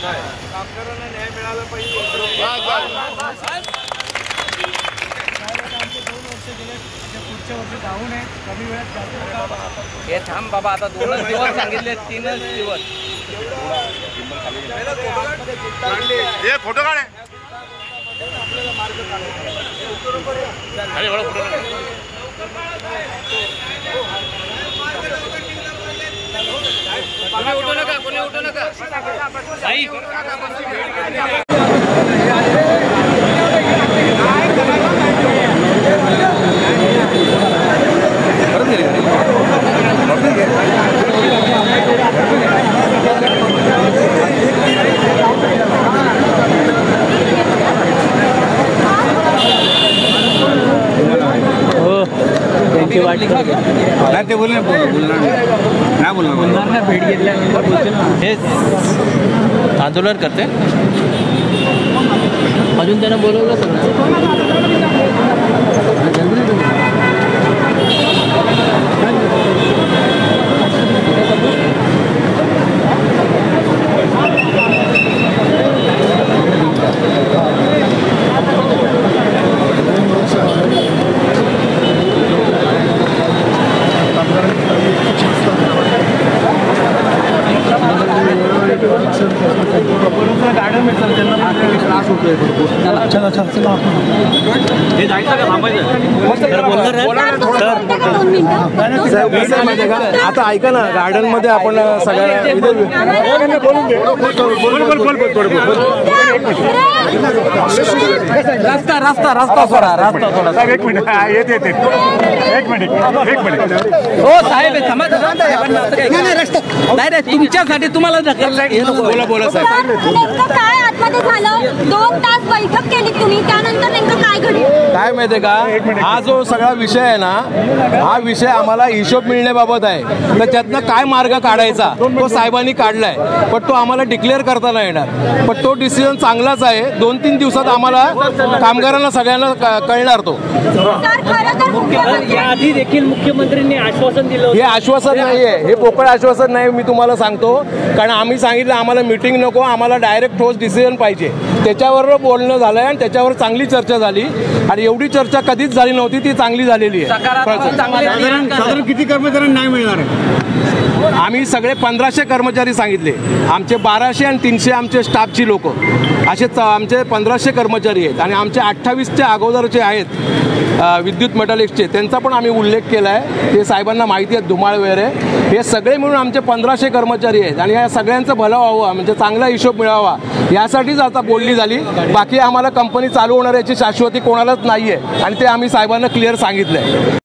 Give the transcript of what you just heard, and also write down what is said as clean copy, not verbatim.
कामगारांना न्याय मिळाला पाहिजे। पुढच्या वर्षी जाऊ नये, कमी वेळात जास्त हे थांब बाबा, आता 2 दिवस सांगितले, 3 दिवस ये फोटो काढ आपल्याला मार्ग कोणी उठू नका नाही ते बोलणार नाही बोलणार ना, भेट घेतल्यानंतर बोलते ना, हे आंदोलन करते अजून त्यांना बोलवलं गार्डन में चलते ना, त्रास होतोय भरपूर। अच्छा हे जायचं का थांबायचं? आता ऐका ना, गार्डन मध्ये आपण सगळ्या रस्ता रस्ता रस्ता सोडा, रस्ता सोडा। एक मिनिट एक मिनिट हो साहेब, नाही तुमच्यासाठी तुम्हाला बोला बोला साहेब। नेमकं काय आतमध्ये झालं? 2 तास बैठक केली तुम्ही, त्यानंतर नेमकं काय घडलं? काय माहितीये का, हा जो सगळा विषय आहे ना, हा विषय आम्हाला हिशोब मिळण्याबाबत आहे। तर त्यातनं काय मार्ग काढायचा तो साहेबांनी काढलाय, पण तो आम्हाला डिक्लेअर करता नाही येणार। पण तो डिसिजन चांगलाच आहे, 2-3 दिवसात आम्हाला कामगारांना सगळ्यांना कळणार तो। याआधी देखील मुख्यमंत्र्यांनी आश्वासन दिलं, हे आश्वासन नाहीये, हे पोकळ आश्वासन नाही, मी तुम्हाला सांगतो। कारण आम्ही सांगितलं आम्हाला मीटिंग नको, आम्हाला डायरेक्ट ठोस डिसिजन पाहिजे। त्याच्यावर बोलणं झालंय आणि त्याच्यावर चांगली चर्चा झाली, आणि एवढी चर्चा कधीच झाली नव्हती, ती चांगली झालेली आहे। साधारण किती कर्मचाऱ्यांना नाही मिळणार आहे? आम्ही सगळे 1500 कर्मचारी सांगितले, आमचे 1200 आणि 300 आमचे स्टाफची लोक, असे आमचे 1500 कर्मचारी आहेत। आणि आमचे 28च्या अगोदरचे आहेत विद्युत मेटॅलिक्सचे, त्यांचा पण आम्ही उल्लेख केला आहे, ते साहेबांना माहिती आहे, धुमाळ वगैरे हे सगळे मिळून आमचे 1500 कर्मचारी आहेत। आणि या सगळ्यांचं भलं व्हावं, म्हणजे चांगला हिशोब मिळावा, यासाठीच आता बोलणी झाली। बाकी आम्हाला कंपनी चालू होणार याची शाश्वती कोणालाच नाही आहे, आणि ते आम्ही साहेबांना क्लिअर सांगितलं आहे।